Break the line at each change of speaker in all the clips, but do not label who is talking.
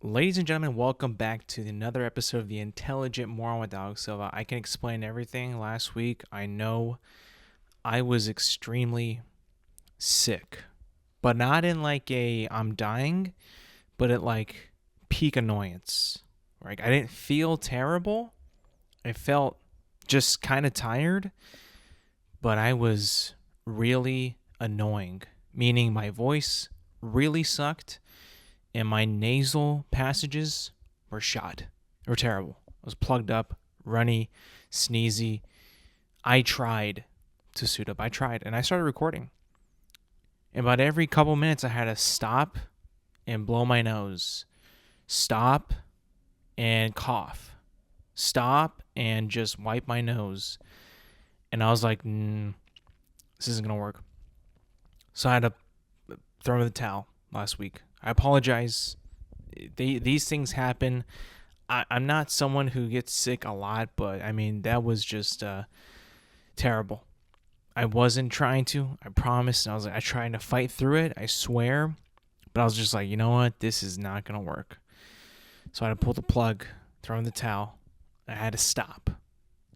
Ladies and gentlemen, welcome back to another episode of the Intelligent Moron with Silva. I can explain everything. Last week, I know I was extremely sick, but not in like a I'm dying, but at like peak annoyance. Like I didn't feel terrible. I felt just kind of tired, but I was really annoying, meaning my voice really sucked and my nasal passages were shot. They were terrible. I was plugged up, runny, sneezy. I tried to suit up. I tried, and I started recording. And about every couple minutes, I had to stop and blow my nose, stop and cough, stop and just wipe my nose. And I was like, this isn't going to work. So I had to throw in the towel last week. I apologize. These things happen. I'm not someone who gets sick a lot, but I mean, that was just terrible. I wasn't trying to. I promised. And I was like, I tried to fight through it. I swear. But I was just like, you know what? This is not going to work. So I had to pull the plug, throw in the towel. I had to stop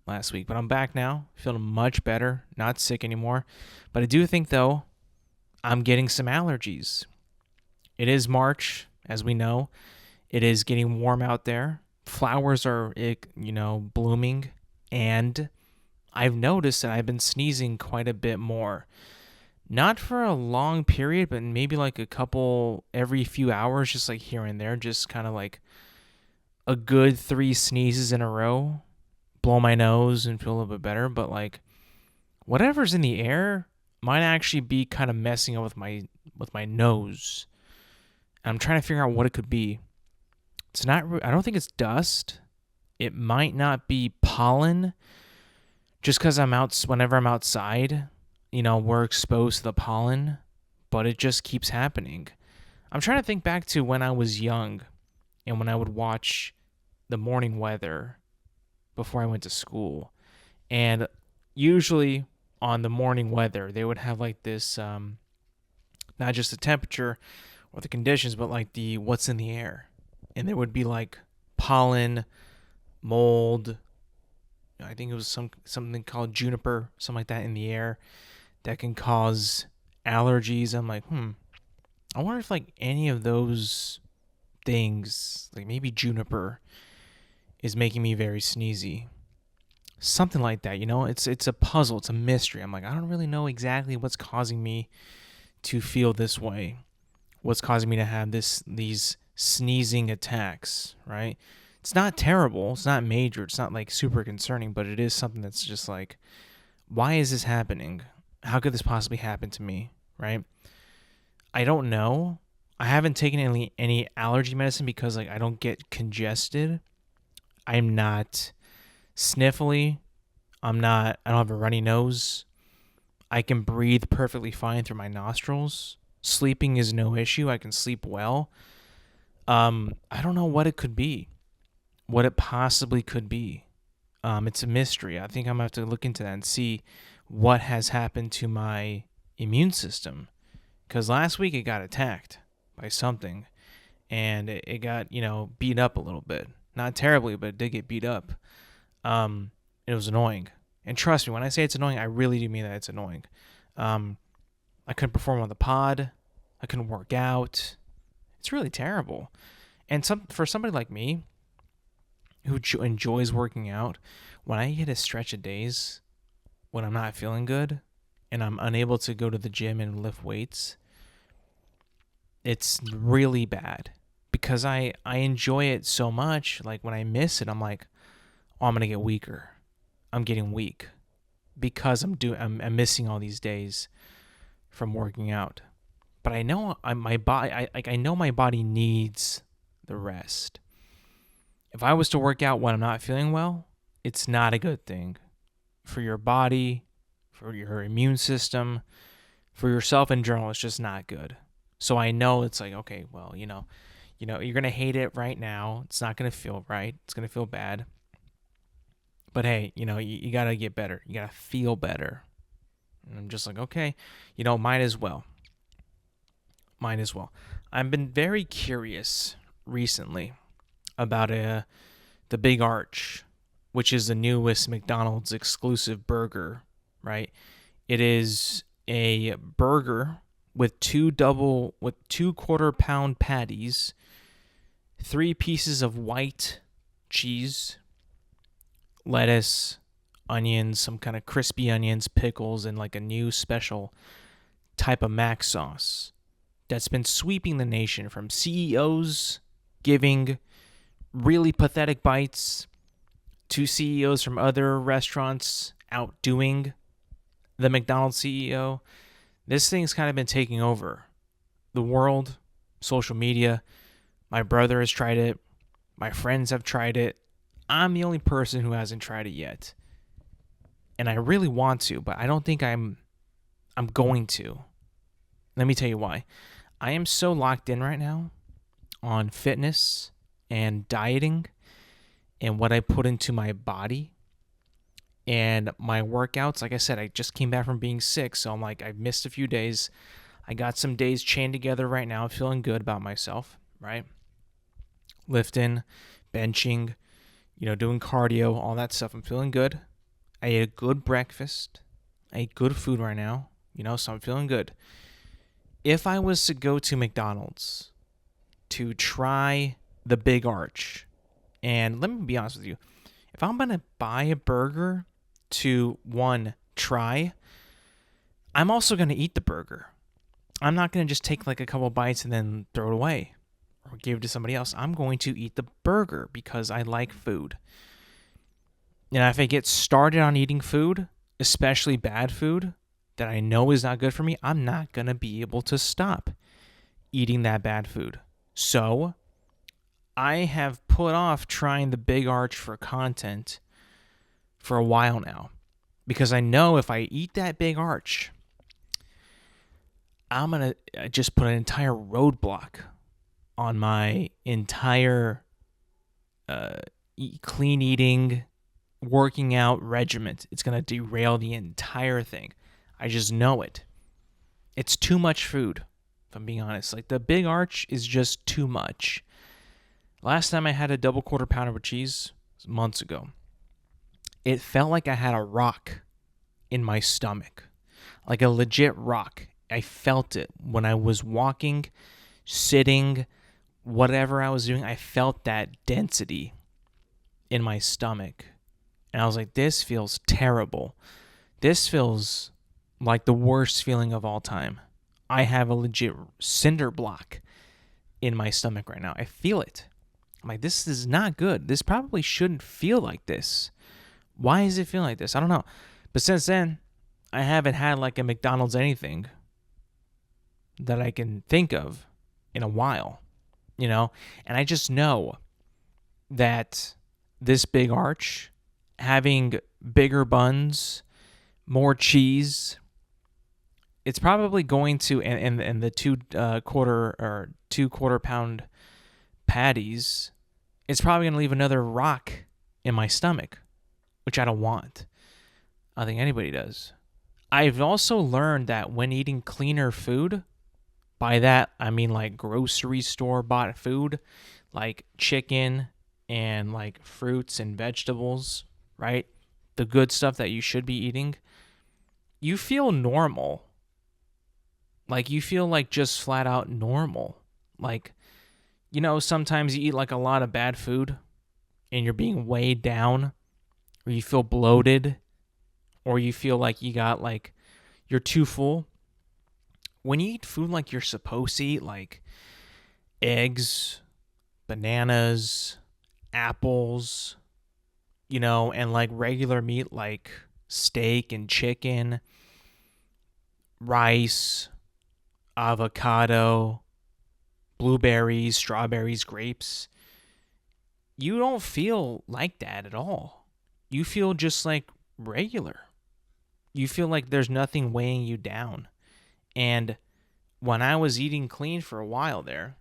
last week. But I'm back now, feeling much better, not sick anymore. But I do think, though, I'm getting some allergies. It is March, as we know. It is getting warm out there. Flowers are, blooming. And I've noticed that I've been sneezing quite a bit more. Not for a long period, but maybe like a couple every few hours, just like here and there, just kind of like a good 3 sneezes in a row. Blow my nose and feel a little bit better. But like whatever's in the air might actually be kind of messing up with my nose. I'm trying to figure out what it could be. It's not. I don't think it's dust. It might not be pollen. Just because whenever I'm outside, we're exposed to the pollen, but it just keeps happening. I'm trying to think back to when I was young, and when I would watch the morning weather before I went to school, and usually on the morning weather they would have like this, not just the temperature or the conditions, but like the what's in the air. And there would be like pollen, mold. I think it was something called juniper, something like that in the air that can cause allergies. I'm like, I wonder if like any of those things, like maybe juniper, is making me very sneezy. Something like that, it's a puzzle, it's a mystery. I'm like, I don't really know exactly what's causing me to feel this way. What's causing me to have these sneezing attacks, right? It's not terrible. It's not major. It's not like super concerning, but it is something that's just like, why is this happening? How could this possibly happen to me, right? I don't know. I haven't taken any allergy medicine because like I don't get congested. I'm not sniffly. I don't have a runny nose. I can breathe perfectly fine through my nostrils. Sleeping is no issue. I can sleep well. I don't know what it could be. What it possibly could be. It's a mystery. I think I'm going to have to look into that and see what has happened to my immune system. Because last week it got attacked by something. And it got, beat up a little bit. Not terribly, but it did get beat up. It was annoying. And trust me, when I say it's annoying, I really do mean that it's annoying. I couldn't perform on the pod. I couldn't work out. It's really terrible. And for somebody like me who enjoys working out, when I hit a stretch of days when I'm not feeling good and I'm unable to go to the gym and lift weights, it's really bad because I enjoy it so much. Like when I miss it, I'm like, oh, I'm going to get weaker. I'm getting weak because I'm missing all these days from working out. But I know my body needs the rest. If I was to work out when I'm not feeling well, it's not a good thing for your body, for your immune system, for yourself in general. It's just not good. So I know it's like, okay, well, you're going to hate it right now. It's not going to feel right. It's going to feel bad. But hey, you got to get better. You got to feel better. And I'm just like, okay, might as well. I've been very curious recently about the Big Arch, which is the newest McDonald's exclusive burger, right? It is a burger with two quarter pound patties, 3 pieces of white cheese, lettuce, onions, some kind of crispy onions, pickles, and like a new special type of mac sauce that's been sweeping the nation, from CEOs giving really pathetic bites to CEOs from other restaurants outdoing the McDonald's CEO. This thing's kind of been taking over the world, social media. My brother has tried it. My friends have tried it. I'm the only person who hasn't tried it yet. And I really want to, but I don't think I'm going to. Let me tell you why. I am so locked in right now on fitness and dieting and what I put into my body and my workouts. Like I said, I just came back from being sick, so I'm like, I've missed a few days. I got some days chained together right now. I'm feeling good about myself, right? Lifting, benching, doing cardio, all that stuff. I'm feeling good. I ate a good breakfast. I ate good food right now, so I'm feeling good. If I was to go to McDonald's to try the Big Arch, and let me be honest with you, if I'm going to buy a burger to, one, try, I'm also going to eat the burger. I'm not going to just take like a couple bites and then throw it away or give it to somebody else. I'm going to eat the burger because I like food. And if I get started on eating food, especially bad food that I know is not good for me, I'm not going to be able to stop eating that bad food. So I have put off trying the Big Arch for content for a while now, because I know if I eat that Big Arch, I'm going to just put an entire roadblock on my entire clean eating, working out regiment. It's going to derail the entire thing. I just know it. It's too much food, if I'm being honest. Like, the Big Arch is just too much. Last time I had a double quarter pounder with cheese was months ago. It felt like I had a rock in my stomach, like a legit rock. I felt it when I was walking, sitting, whatever I was doing. I felt that density in my stomach. And I was like, this feels terrible. This feels like the worst feeling of all time. I have a legit cinder block in my stomach right now. I feel it. I'm like, this is not good. This probably shouldn't feel like this. Why is it feeling like this? I don't know. But since then, I haven't had like a McDonald's anything that I can think of in a while, And I just know that this Big Arch, having bigger buns, more cheese, it's probably going to, and the two quarter pound patties, it's probably going to leave another rock in my stomach, which I don't want. I don't think anybody does. I've also learned that when eating cleaner food, by that I mean like grocery store bought food, like chicken and like fruits and vegetables, right? The good stuff that you should be eating, you feel normal. Like, you feel like just flat out normal. Like, sometimes you eat like a lot of bad food and you're being weighed down, or you feel bloated, or you feel like you're too full. When you eat food like you're supposed to eat, like eggs, bananas, apples, and like regular meat like steak and chicken, rice, avocado, blueberries, strawberries, grapes, you don't feel like that at all. You feel just like regular. You feel like there's nothing weighing you down. And when I was eating clean for a while there,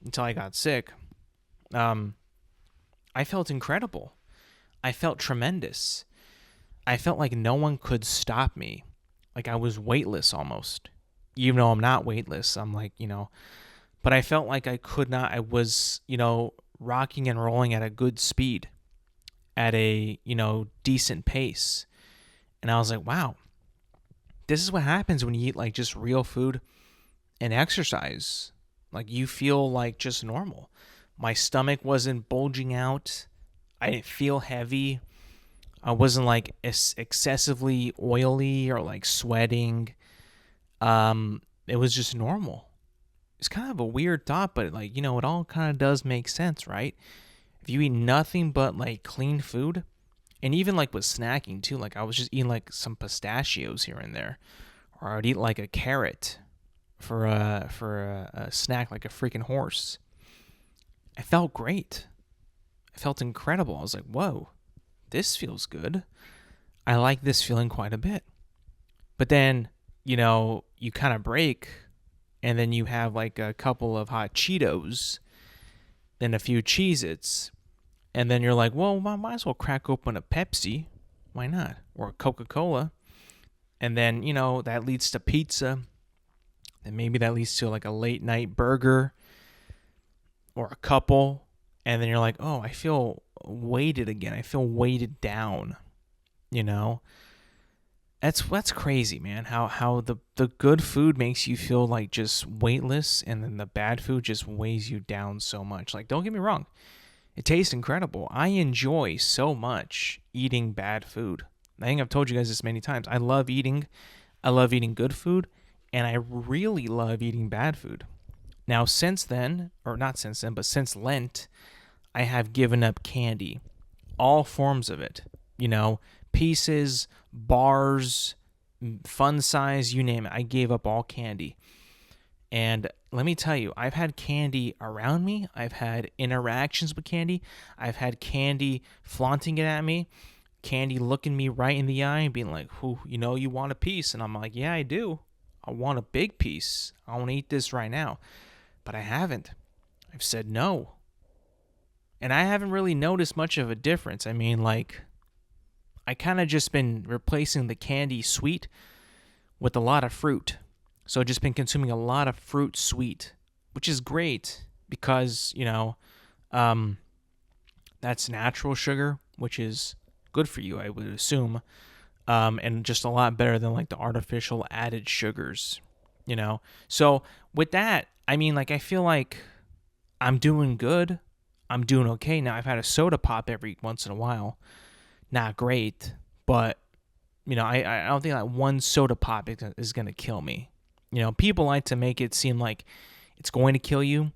until I got sick, I felt incredible. I felt tremendous. I felt like no one could stop me. Like I was weightless almost. Even though I'm not weightless, I'm like, but I felt like I was, rocking and rolling at a good speed, at a, decent pace. And I was like, wow, this is what happens when you eat like just real food and exercise. Like you feel like just normal. My stomach wasn't bulging out. I didn't feel heavy. I wasn't like excessively oily or like sweating. It was just normal. It's kind of a weird thought, but like, it all kind of does make sense, right? If you eat nothing but like clean food, and even like with snacking too, like I was just eating like some pistachios here and there, or I'd eat like a carrot for a snack, like a freaking horse. I felt great. I felt incredible. I was like, whoa, this feels good. I like this feeling quite a bit. But then, you kind of break, and then you have like a couple of hot Cheetos, then a few Cheez-Its, and then you're like, well, I might as well crack open a Pepsi. Why not? Or a Coca-Cola. And then, that leads to pizza. And maybe that leads to like a late night burger or a couple. And then you're like, oh, I feel weighted again. I feel weighted down. That's crazy, man. How the good food makes you feel like just weightless, and then the bad food just weighs you down so much. Like, don't get me wrong. It tastes incredible. I enjoy so much eating bad food. I think I've told you guys this many times. I love eating good food, and I really love eating bad food. Now, since then, or not since then, but since Lent, I have given up candy. All forms of it. Pieces, bars, fun size, you name it. I gave up all candy. And let me tell you, I've had candy around me. I've had interactions with candy. I've had candy flaunting it at me. Candy looking me right in the eye and being like, you want a piece? And I'm like, yeah, I do. I want a big piece. I want to eat this right now. But I haven't. I've said no. And I haven't really noticed much of a difference. I mean, like, I kind of just been replacing the candy sweet with a lot of fruit. So I've just been consuming a lot of fruit sweet, which is great because, that's natural sugar, which is good for you, I would assume, and just a lot better than like the artificial added sugars, So with that, I mean, like, I feel like I'm doing good. I'm doing okay. Now, I've had a soda pop every once in a while. Not great, but, I don't think that one soda pop is going to kill me. People like to make it seem like it's going to kill you.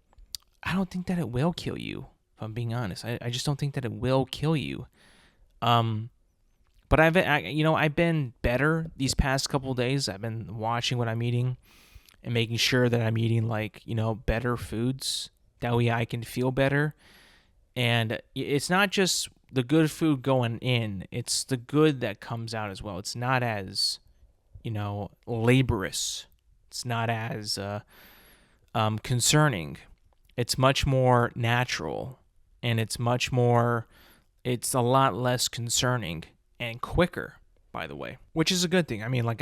I don't think that it will kill you, if I'm being honest. I just don't think that it will kill you. But I've been better these past couple of days. I've been watching what I'm eating and making sure that I'm eating like, better foods. That way I can feel better. And it's not just the good food going in, it's the good that comes out as well. It's not as, laborious. It's not as concerning. It's much more natural, and it's a lot less concerning and quicker, by the way, which is a good thing. I mean, like,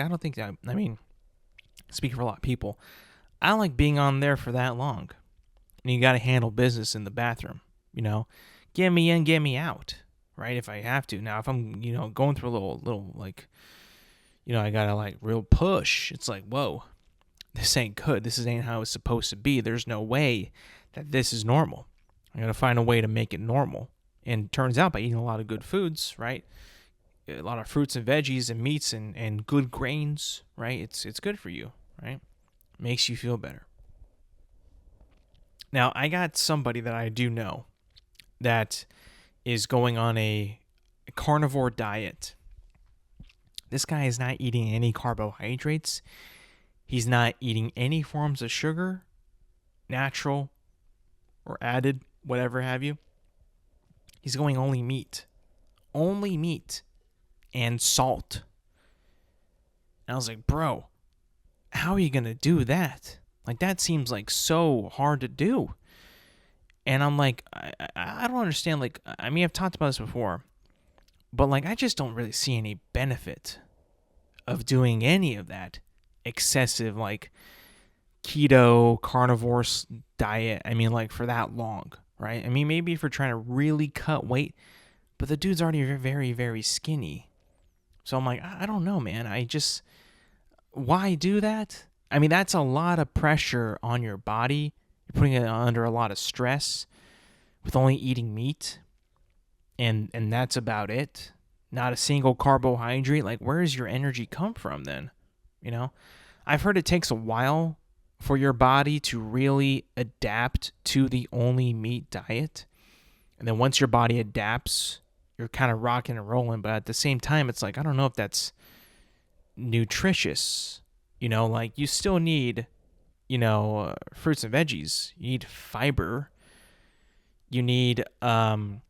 speaking for a lot of people, I don't like being on there for that long. And you got to handle business in the bathroom, get me in, get me out, right? If I have to. Now, if I'm, going through a little like, I got to like real push, it's like, whoa, this ain't good. This ain't how it's supposed to be. There's no way that this is normal. I got to find a way to make it normal. And it turns out by eating a lot of good foods, right? A lot of fruits and veggies and meats and good grains, right? It's good for you, right? Makes you feel better. Now, I got somebody that I do know that is going on a carnivore diet. This guy is not eating any carbohydrates. He's not eating any forms of sugar, natural or added, whatever have you. He's going only meat and salt. And I was like, bro, how are you going to do that? Like, that seems like so hard to do. And I'm like, I don't understand. Like, I mean, I've talked about this before, but like, I just don't really see any benefit of doing any of that excessive, like, keto carnivore diet, I mean, like for that long, right? I mean, maybe if you're trying to really cut weight, but the dude's already very, very skinny. So I'm like, I don't know, man. Why do that? I mean, that's a lot of pressure on your body. You're putting it under a lot of stress with only eating meat, and that's about it. Not a single carbohydrate. Like, where does your energy come from then? You know, I've heard it takes a while for your body to really adapt to the only meat diet. And then once your body adapts, you're kind of rocking and rolling. But at the same time, it's like, I don't know if that's nutritious. Like you still need, fruits and veggies. You need fiber. You need the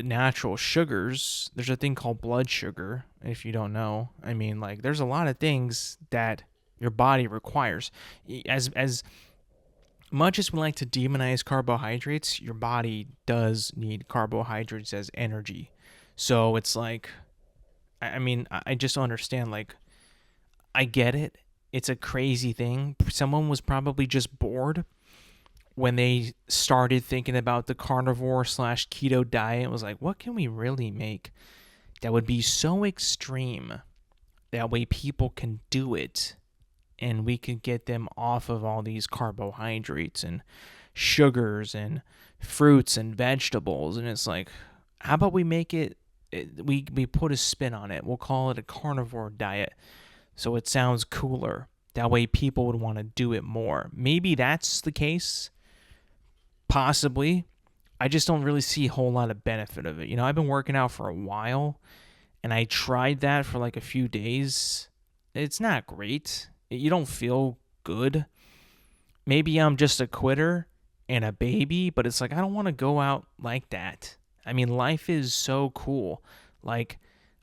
natural sugars. There's a thing called blood sugar, if you don't know. I mean, like there's a lot of things that your body requires. As much as we like to demonize carbohydrates, your body does need carbohydrates as energy. So it's like, I mean, I just don't understand. Like, I get it. It's a crazy thing. Someone was probably just bored when they started thinking about the carnivore / keto diet. It was like, what can we really make that would be so extreme that way people can do it and we can get them off of all these carbohydrates and sugars and fruits and vegetables? And it's like, how about we make it, we put a spin on it. We'll call it a carnivore diet so it sounds cooler. That way people would want to do it more. Maybe that's the case. Possibly. I just don't really see a whole lot of benefit of it. I've been working out for a while, and I tried that for like a few days. It's not great. You don't feel good. Maybe I'm just a quitter and a baby, but it's like I don't want to go out like that. I mean, life is so cool. Like,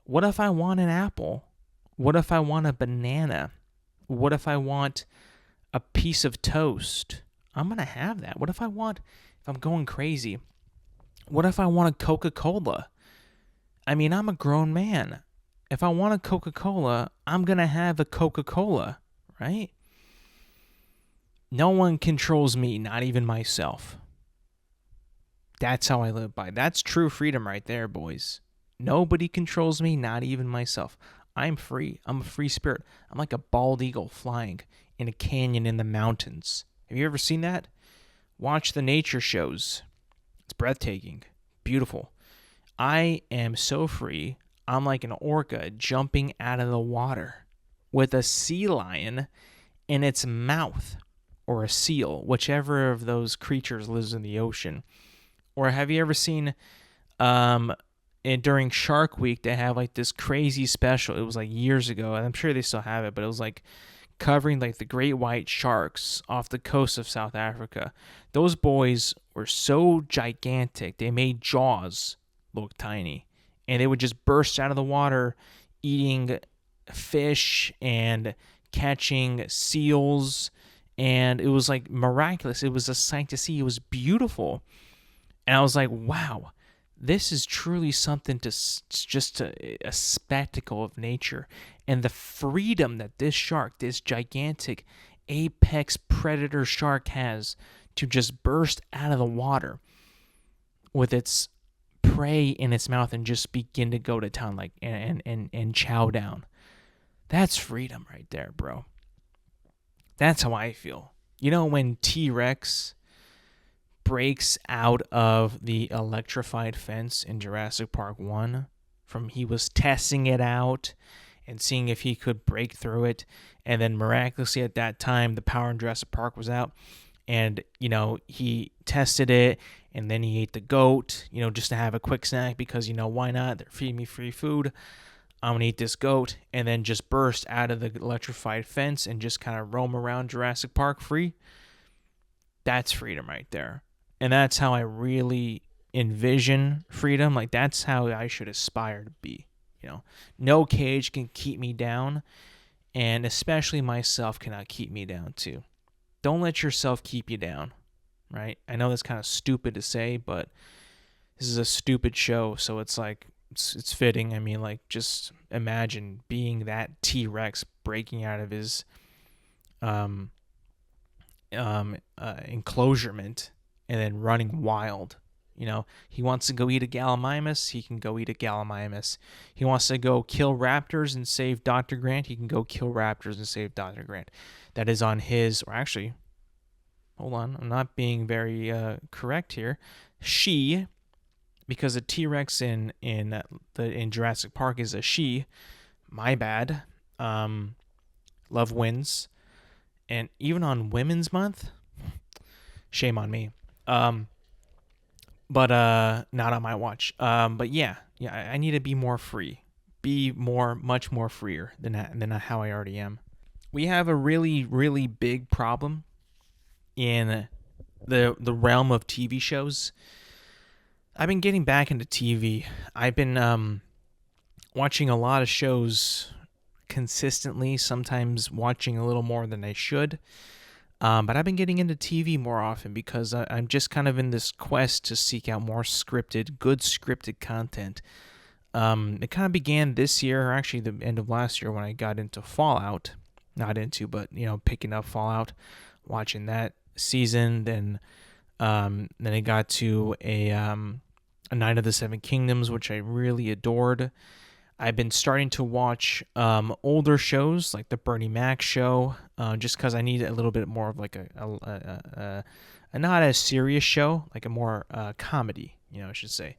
what if I want an apple? What if I want a banana? What if I want a piece of toast? I'm going to have that. What if I'm going crazy, what if I want a Coca-Cola? I mean, I'm a grown man. If I want a Coca-Cola, I'm going to have a Coca-Cola, right? No one controls me, not even myself. That's how I live by. That's true freedom right there, boys. Nobody controls me, not even myself. I'm free. I'm a free spirit. I'm like a bald eagle flying in a canyon in the mountains. Have you ever seen that? Watch the nature shows. It's breathtaking. Beautiful. I am so free. I'm like an orca jumping out of the water with a sea lion in its mouth, or a seal, whichever of those creatures lives in the ocean. Or have you ever seen during Shark Week, they have like this crazy special. It was like years ago, and I'm sure they still have it, but it was like covering like the great white sharks off the coast of South Africa. Those boys were so gigantic, they made Jaws look tiny. And they would just burst out of the water eating fish and catching seals. And it was like miraculous. It was a sight to see. It was beautiful. And I was like, wow, this is truly something just a spectacle of nature. And the freedom that this shark, this gigantic apex predator shark, has to just burst out of the water with its prey in its mouth and just begin to go to town, like and chow down. That's freedom right there, bro. That's how I feel. When T-Rex breaks out of the electrified fence in Jurassic Park 1, he was testing it out and seeing if he could break through it, and then miraculously at that time the power in Jurassic Park was out, and he tested it, and then he ate the goat, just to have a quick snack because why not? They're feeding me free food. I'm gonna eat this goat, and then just burst out of the electrified fence and just kind of roam around Jurassic Park free. That's freedom right there. And that's how I really envision freedom. Like, that's how I should aspire to be. No cage can keep me down, and especially myself cannot keep me down too. Don't let yourself keep you down, right? I know that's kind of stupid to say, but this is a stupid show, so it's like, it's fitting. I mean, like, just imagine being that T-Rex breaking out of his um, enclosurement and then running wild. You know, he wants to go eat a Gallimimus, he can go eat a Gallimimus. He wants to go kill raptors and save Dr. Grant, he can go kill raptors and save Dr. Grant. That is on his, or actually, hold on, I'm not being very correct here. She, because a T-Rex in Jurassic Park is a she. My bad. Love wins, and even on Women's Month, shame on me. But not on my watch. But yeah, I need to be more free, much more freer than how I already am. We have a really big problem in the realm of TV shows. I've been getting back into TV. I've been watching a lot of shows consistently, sometimes watching a little more than I should. But I've been getting into TV more often because I'm just kind of in this quest to seek out more good scripted content. It kind of began this year, or actually the end of last year, when I got into Fallout. Not into, but picking up Fallout, watching that season. Then I got to a Night of the Seven Kingdoms, which I really adored. I've been starting to watch older shows like the Bernie Mac show, just because I need a little bit more of like a not a serious show, like a more comedy, I should say.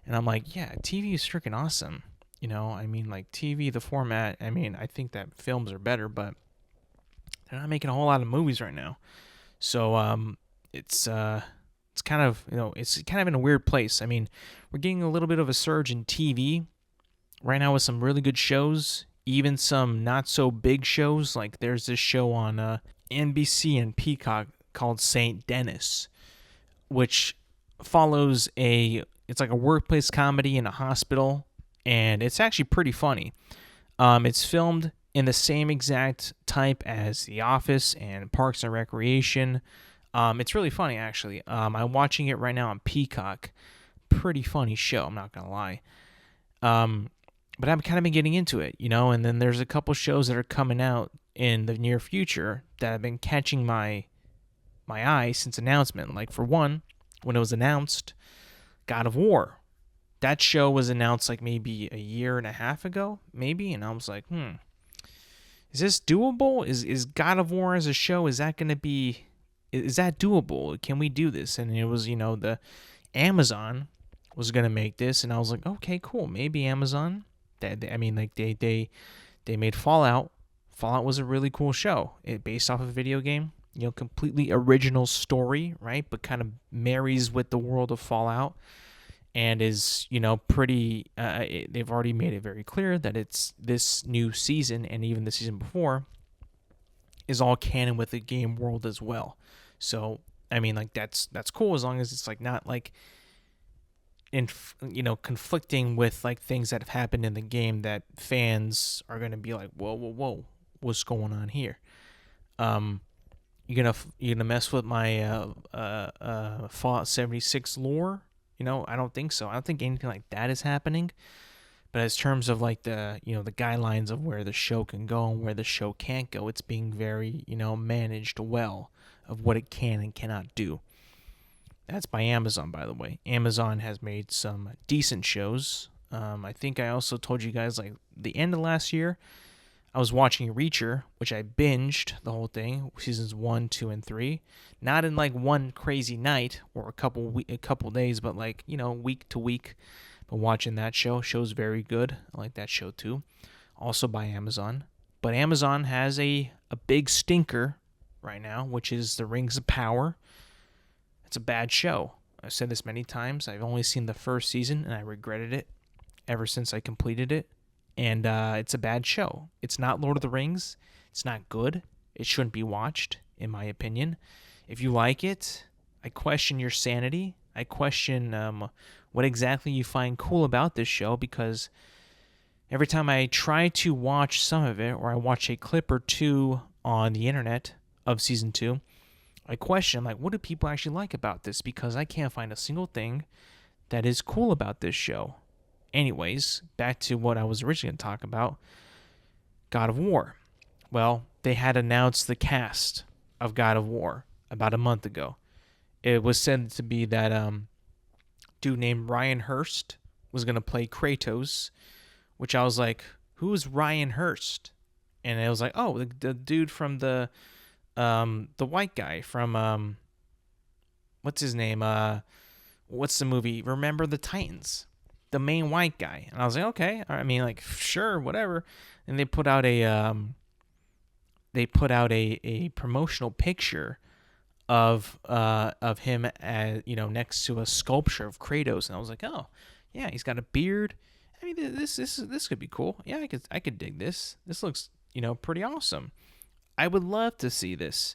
And I'm like, yeah, TV is freaking awesome. I mean, like TV, the format. I mean, I think that films are better, but they're not making a whole lot of movies right now. So it's kind of it's kind of in a weird place. I mean, we're getting a little bit of a surge in TV right now with some really good shows, even some not so big shows. Like there's this show on NBC and Peacock called St. Dennis, which follows it's like a workplace comedy in a hospital, and it's actually pretty funny. It's filmed in the same exact type as The Office and Parks and Recreation. It's really funny, actually. I'm watching it right now on Peacock. Pretty funny show, I'm not gonna lie. But I've kind of been getting into it, and then there's a couple shows that are coming out in the near future that have been catching my eye since announcement. Like, for one, when it was announced, God of War. That show was announced like maybe a year and a half ago, maybe, and I was like, is this doable? Is God of War as a show, is that doable? Can we do this? And it was, the Amazon was going to make this, and I was like, okay, cool, maybe Amazon. I mean, like they made Fallout. Fallout was a really cool show. It based off of a video game, completely original story, right? But kind of marries with the world of Fallout, and is pretty. They've already made it very clear that it's this new season, and even the season before, is all canon with the game world as well. So I mean, like that's cool, as long as it's like not like conflicting with like things that have happened in the game that fans are going to be like, whoa, what's going on here? You're gonna mess with my Fallout 76 lore? I don't think so. I don't think anything like that is happening. But as terms of like the the guidelines of where the show can go and where the show can't go, it's being very managed well of what it can and cannot do. That's by Amazon, by the way. Amazon has made some decent shows. I think I also told you guys, like, the end of last year, I was watching Reacher, which I binged the whole thing, seasons 1, 2, and 3. Not in, like, one crazy night or a couple days, but, like, week to week. But watching that show's very good. I like that show, too. Also by Amazon. But Amazon has a big stinker right now, which is The Rings of Power. It's a bad show. I've said this many times. I've only seen the first season, and I regretted it ever since I completed it. And it's a bad show. It's not Lord of the Rings. It's not good. It shouldn't be watched, in my opinion. If you like it, I question your sanity. I question what exactly you find cool about this show, because every time I try to watch some of it, or I watch a clip or two on the internet of season 2, I question, like, what do people actually like about this? Because I can't find a single thing that is cool about this show. Anyways, back to what I was originally going to talk about. God of War. Well, they had announced the cast of God of War about a month ago. It was said to be that dude named Ryan Hurst was going to play Kratos, which I was like, who is Ryan Hurst? And it was like, oh, the dude from the white guy from what's his name? What's the movie? Remember the Titans, the main white guy. And I was like, okay, I mean, like, sure, whatever. And they put out a promotional picture of him as, next to a sculpture of Kratos, and I was like, oh yeah, he's got a beard. I mean, this could be cool. Yeah, I could dig this. This looks pretty awesome. I would love to see this.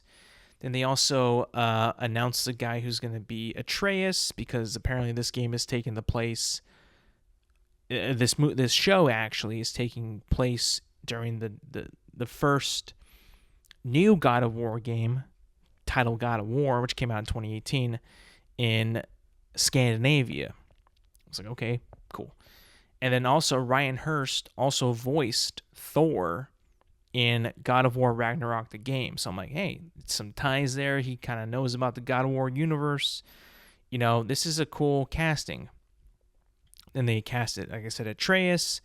Then they also announced the guy who's going to be Atreus, because apparently this game is taking the place. This show actually is taking place during the first new God of War game, titled God of War, which came out in 2018 in Scandinavia. I was like, okay, cool. And then also Ryan Hurst also voiced Thor in God of War Ragnarok the game. So I'm like, hey, some ties there. He kind of knows about the God of War universe. This is a cool casting. Then they casted, like I said, Atreus.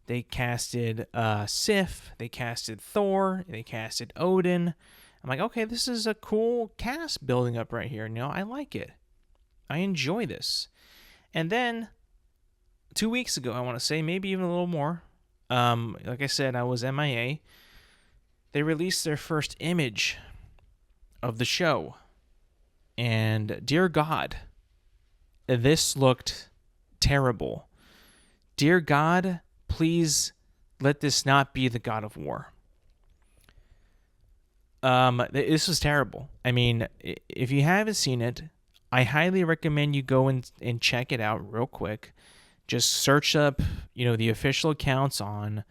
They casted Sif. They casted Thor. They casted Odin. I'm like, okay, this is a cool cast building up right here. I like it. I enjoy this. And then 2 weeks ago, I want to say, maybe even a little more. Like I said, I was MIA. They released their first image of the show. And dear God, this looked terrible. Dear God, please let this not be the God of War. This was terrible. I mean, if you haven't seen it, I highly recommend you go and check it out real quick. Just search up, the official accounts on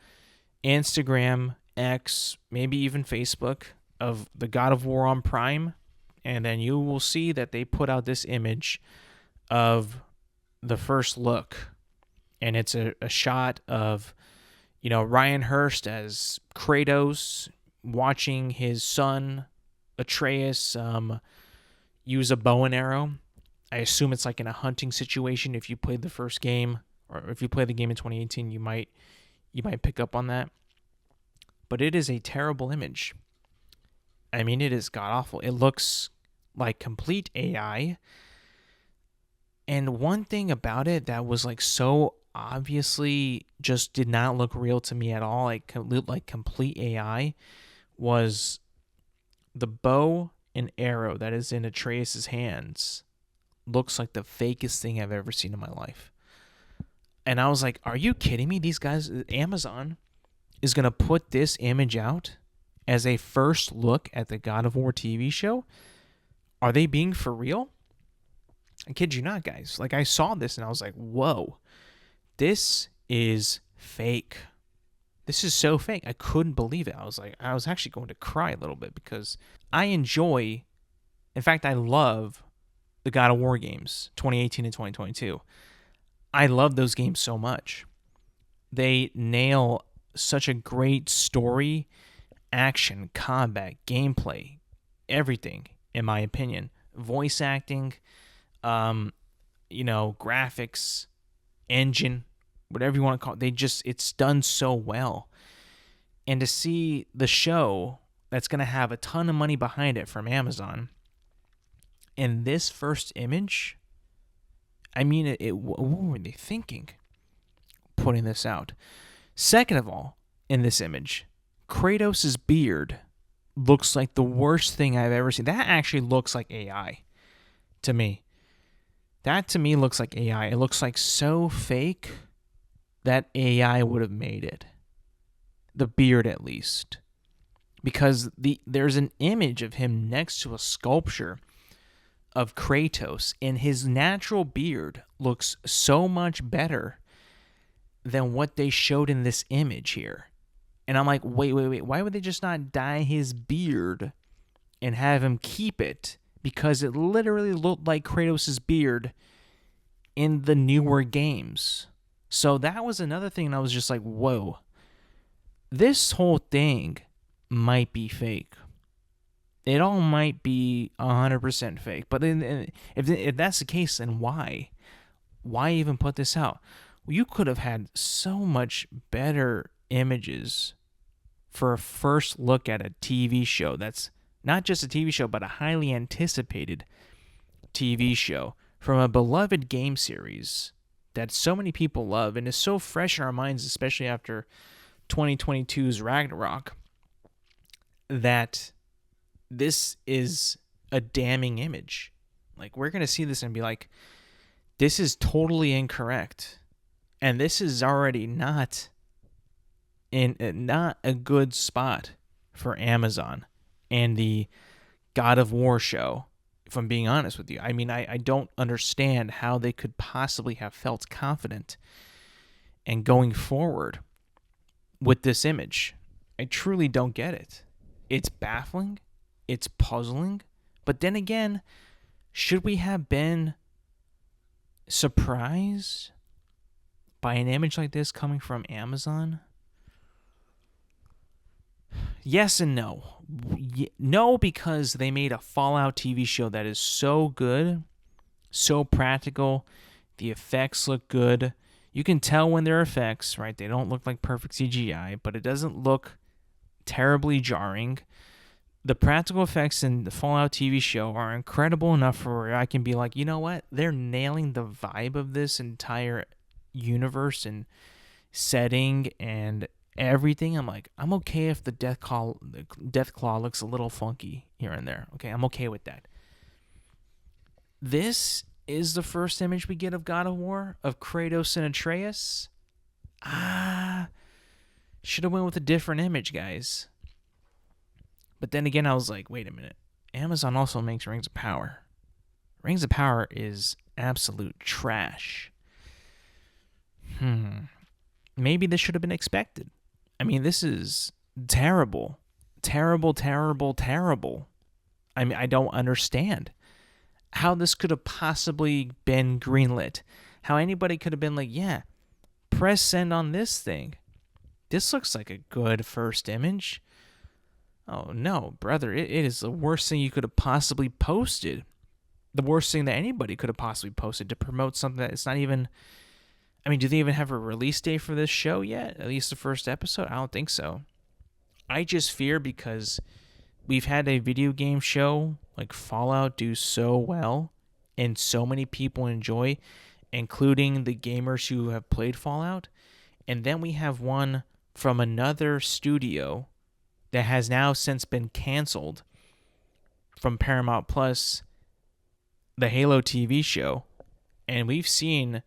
Instagram, X, maybe even Facebook of the God of War on Prime, and then you will see that they put out this image of the first look, and it's a shot of, Ryan Hurst as Kratos watching his son Atreus use a bow and arrow. I assume it's like in a hunting situation. If you played the first game, or if you played the game in 2018, you might pick up on that. But it is a terrible image. I mean, it is god awful. It looks like complete AI. And one thing about it that was like so obviously just did not look real to me at all, like complete AI, was the bow and arrow that is in Atreus' hands. Looks like the fakest thing I've ever seen in my life. And I was like, are you kidding me? These guys, Amazon is going to put this image out as a first look at the God of War TV show? Are they being for real? I kid you not, guys. Like, I saw this and I was like, whoa, this is fake. This is so fake. I couldn't believe it. I was actually going to cry a little bit, because I enjoy, in fact, I love the God of War games, 2018 and 2022. I love those games so much. They nail such a great story, action, combat, gameplay, everything, in my opinion. Voice acting, graphics, engine, whatever you want to call it. It's done so well. And to see the show that's going to have a ton of money behind it from Amazon, and this first image, I mean, what were they thinking putting this out? Second of all, in this image, Kratos' beard looks like the worst thing I've ever seen. That actually looks like AI to me. That to me looks like AI. It looks like so fake that AI would have made it. The beard, at least. Because there's an image of him next to a sculpture of Kratos, and his natural beard looks so much better than what they showed in this image here. And I'm like, wait, why would they just not dye his beard and have him keep it? Because it literally looked like Kratos' beard in the newer games. So that was another thing, and I was just like, whoa. This whole thing might be fake. It all might be 100% fake. But if that's the case, then why? Why even put this out? Well, you could have had so much better images for a first look at a TV show that's not just a TV show, but a highly anticipated TV show from a beloved game series that so many people love and is so fresh in our minds, especially after 2022's Ragnarok, that this is a damning image. Like, we're going to see this and be like, this is totally incorrect. And this is already not a good spot for Amazon and the God of War show, if I'm being honest with you. I mean, I don't understand how they could possibly have felt confident and going forward with this image. I truly don't get it. It's baffling. It's puzzling. But then again, should we have been surprised by an image like this coming from Amazon? Yes and no. No, because they made a Fallout TV show that is so good, so practical. The effects look good. You can tell when they're effects, right? They don't look like perfect CGI, but it doesn't look terribly jarring. The practical effects in the Fallout TV show are incredible enough for where I can be like, you know what? They're nailing the vibe of this entire universe and setting and everything. I'm like, I'm okay if the death claw looks a little funky here and there. Okay, I'm okay with that. This is the first image we get of God of War, of Kratos and Atreus. Should have went with a different image, guys. But then again, I was like, wait a minute. Amazon also makes Rings of Power. Rings of Power is absolute trash. Maybe this should have been expected. I mean, this is terrible. Terrible, terrible, terrible. I mean, I don't understand how this could have possibly been greenlit. How anybody could have been like, yeah, press send on this thing. This looks like a good first image. Oh, no, brother, it is the worst thing you could have possibly posted. The worst thing that anybody could have possibly posted to promote something that it's not even... I mean, do they even have a release date for this show yet? At least the first episode? I don't think so. I just fear because we've had a video game show like Fallout do so well and so many people enjoy, including the gamers who have played Fallout. And then we have one from another studio that has now since been canceled from Paramount Plus, the Halo TV show. And we've seen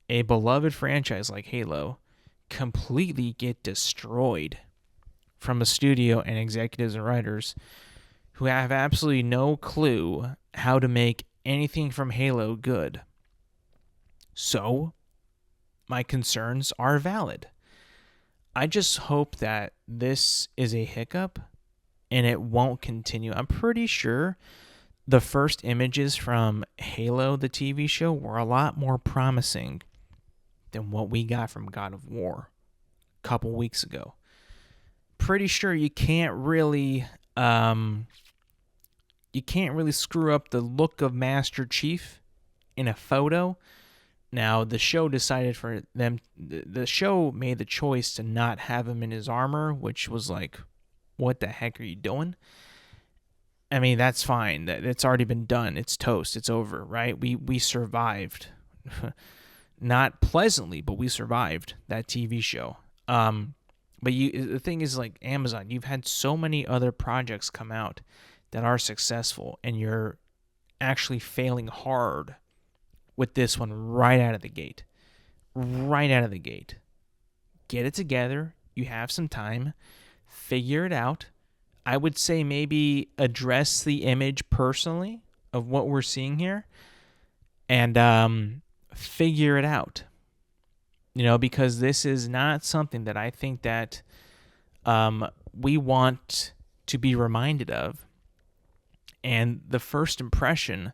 a beloved franchise like Halo completely get destroyed from a studio and executives and writers who have absolutely no clue how to make anything from Halo good. So, my concerns are valid. I just hope that this is a hiccup and it won't continue. I'm pretty sure the first images from Halo, the TV show, were a lot more promising than what we got from God of War a couple weeks ago. Pretty sure you can't really screw up the look of Master Chief in a photo. Now, the show decided for them... The show made the choice to not have him in his armor, which was like, what the heck are you doing? I mean, that's fine. It's already been done. It's toast. It's over, right? We survived. Not pleasantly, but we survived that TV show. But the thing is, like, Amazon, you've had so many other projects come out that are successful, and you're actually failing hard with this one right out of the gate. Right out of the gate. Get it together. You have some time. Figure it out. I would say maybe address the image personally of what we're seeing here and figure it out. You know, because this is not something that I think that we want to be reminded of. And the first impression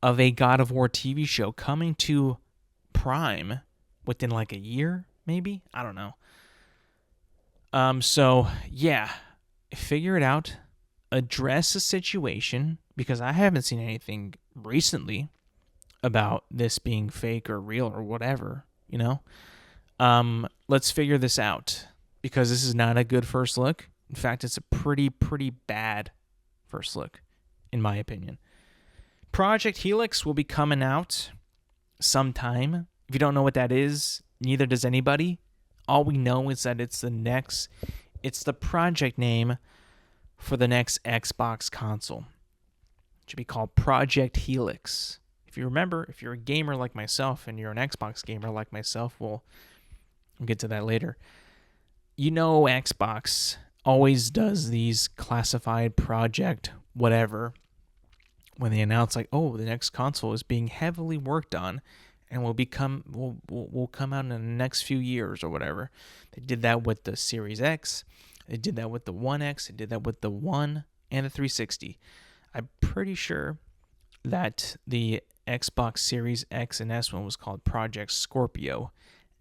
of a God of War TV show coming to Prime within like a year, maybe? I don't know. So, yeah. figure it out, address the situation, because I haven't seen anything recently about this being fake or real or whatever, you know? Let's figure this out, because this is not a good first look. In fact, it's a pretty bad first look, in my opinion. Project Helix will be coming out sometime. If you don't know what that is, neither does anybody. All we know is that it's the project name for the next Xbox console. It should be called Project Helix. If you remember, if you're a gamer like myself and you're an Xbox gamer like myself, we'll get to that later. You know, Xbox always does these classified project whatever when they announce like, oh, the next console is being heavily worked on and will come out in the next few years or whatever. They did that with the Series X. They did that with the One X. They did that with the One and the 360. I'm pretty sure that the Xbox Series X and S one was called Project Scorpio,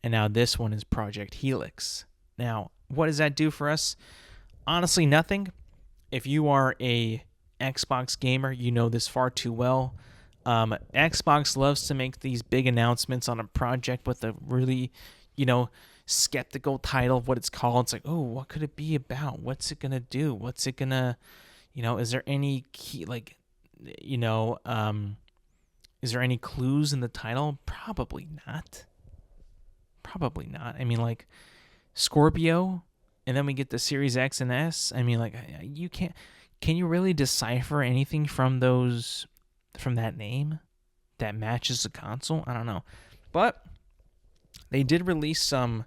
and now this one is Project Helix. Now, what does that do for us? Honestly, nothing. If you are a Xbox gamer, you know this far too well. Xbox loves to make these big announcements on a project with a really, skeptical title of what it's called. It's like, oh, what could it be about? What's it gonna do? What's it gonna, is there any key, is there any clues in the title? Probably not. I mean, like, Scorpio, and then we get the Series X and S. I mean, like, you can't. Can you really decipher anything from that name that matches the console? I don't know, but they did release some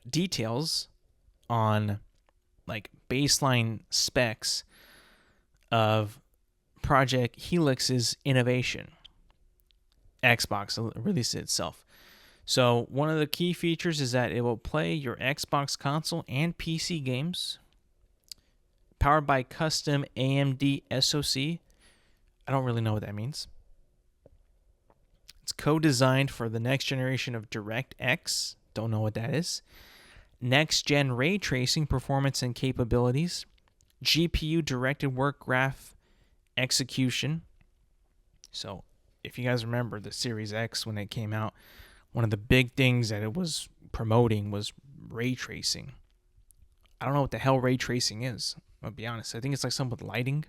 details on like baseline specs of Project Helix's innovation. Xbox released it itself. So one of the key features is that it will play your Xbox console and PC games, powered by custom AMD SoC. I don't really know what that means. It's co-designed for the next generation of DirectX. Don't know what that is. Next-gen ray tracing performance and capabilities. GPU-directed work graph execution. So if you guys remember the Series X when it came out, one of the big things that it was promoting was ray tracing. I don't know what the hell ray tracing is, I'll be honest. I think it's like something with lighting.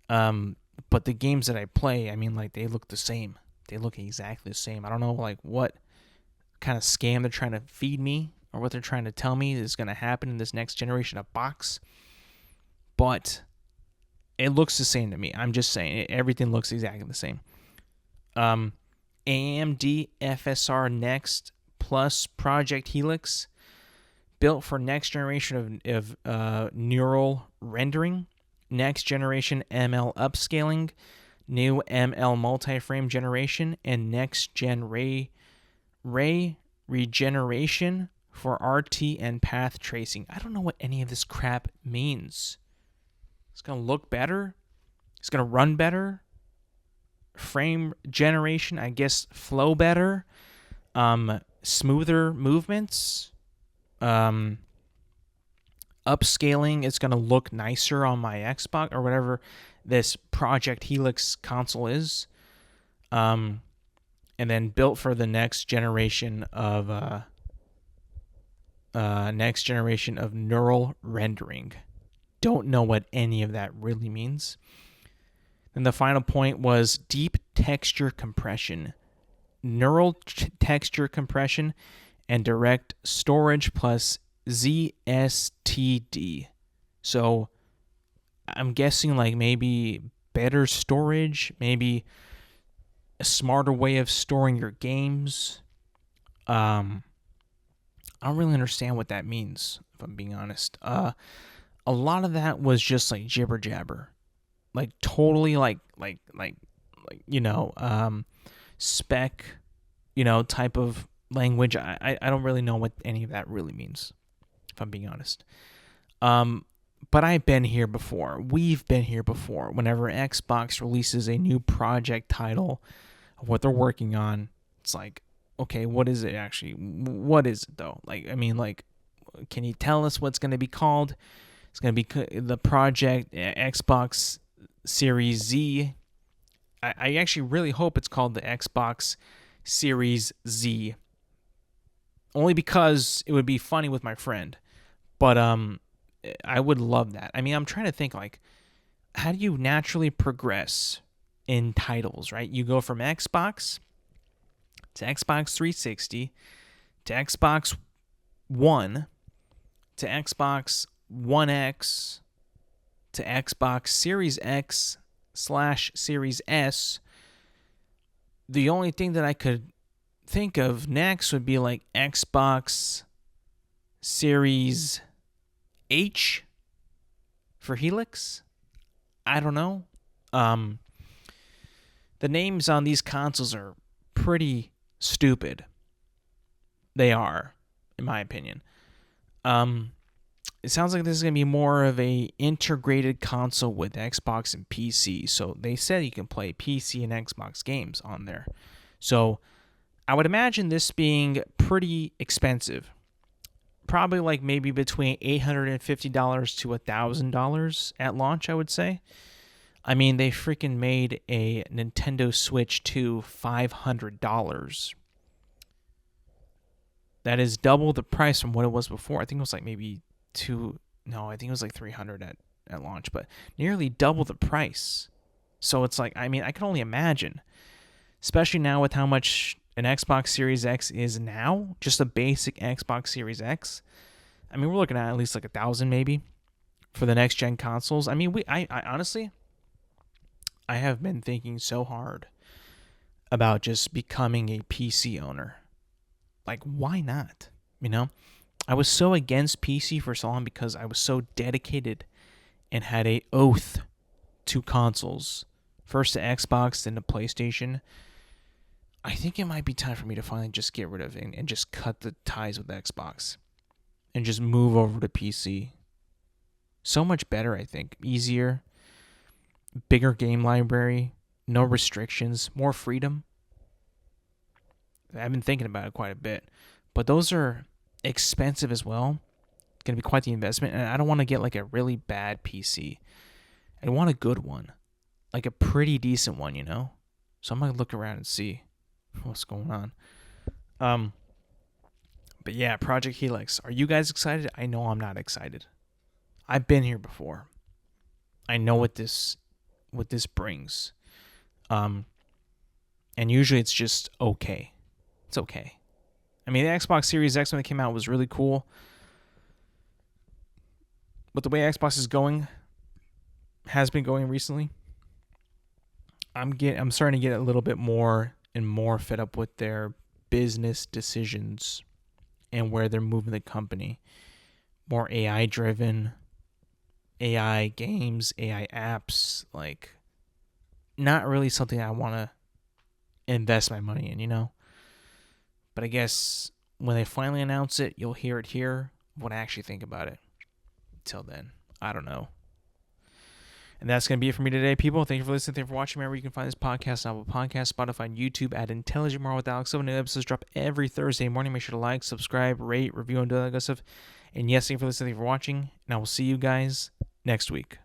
But the games that I play, I mean, like, they look the same. They look exactly the same. I don't know, like, what kind of scam they're trying to feed me or what they're trying to tell me is going to happen in this next generation of box. But it looks the same to me. I'm just saying, everything looks exactly the same. AMD FSR Next Plus Project Helix, built for next generation of neural rendering, next generation ML upscaling, new ML multi-frame generation, and next gen ray regeneration for RT and path tracing. I don't know what any of this crap means. It's going to look better. It's going to run better. Frame generation, I guess, flow better. Smoother movements. Upscaling, it's going to look nicer on my Xbox or whatever this Project Helix console is. And then built for the next generation of neural rendering. Don't know what any of that really means. And the final point was deep texture compression, neural texture compression, and direct storage plus ZSTD. So I'm guessing like maybe better storage, maybe a smarter way of storing your games. I don't really understand what that means, if I'm being honest. A lot of that was just like jibber jabber. Like totally spec, type of language. I don't really know what any of that really means, if I'm being honest. But I've been here before. We've been here before. Whenever Xbox releases a new project title of what they're working on, it's like, okay, what is it actually? What is it though? Like, I mean, like, can you tell us what's going to be called? It's going to be the Project Xbox Series Z. I actually really hope it's called the Xbox Series Z. Only because it would be funny with my friend. But I would love that. I mean, I'm trying to think, like, how do you naturally progress in titles, right? You go from Xbox to Xbox 360 to Xbox One to Xbox One X to Xbox Series X / Series S. The only thing that I could think of next would be like Xbox Series H for Helix. I don't know. The names on these consoles are pretty stupid. They are, in my opinion. It sounds like this is going to be more of a integrated console with Xbox and PC. So they said you can play PC and Xbox games on there. So I would imagine this being pretty expensive. Probably like maybe between $850 to $1,000 at launch, I would say. I mean, they freaking made a Nintendo Switch 2 $500. That is double the price from what it was before. I think it was like maybe I think it was like $300 at launch, but nearly double the price. So it's like, I mean, I can only imagine, especially now with how much an Xbox Series X is now, just a basic Xbox Series X. I mean, we're looking at least like $1,000 maybe for the next gen consoles. I mean, I honestly, I have been thinking so hard about just becoming a PC owner. Like, why not? You know, I was so against PC for so long because I was so dedicated and had a oath to consoles. First to Xbox, then to PlayStation. I think it might be time for me to finally just get rid of it and just cut the ties with Xbox and just move over to PC. So much better, I think. Easier, bigger game library, no restrictions, more freedom. I've been thinking about it quite a bit, but those are expensive as well. It's going to be quite the investment, and I don't want to get like a really bad PC. I want a good one, like a pretty decent one, you know? So I'm going to look around and see what's going on. But yeah, Project Helix. Are you guys excited? I know I'm not excited. I've been here before. I know what this brings. And usually it's just okay. It's okay. I mean, the Xbox Series X when it came out was really cool. But the way Xbox has been going recently, I'm starting to get a little bit more and more fed up with their business decisions and where they're moving the company. More AI driven, AI games, AI apps, like not really something I want to invest my money in, you know? But I guess when they finally announce it, you'll hear it here, what I actually think about it. Until then, I don't know. And that's going to be it for me today, people. Thank you for listening. Thank you for watching. Remember, you can find this podcast on Apple Podcasts, Spotify, and YouTube at Intelligent Moron with Alex. So new episodes drop every Thursday morning. Make sure to like, subscribe, rate, review, and do all that good stuff. And yes, thank you for listening. Thank you for watching. And I will see you guys next week.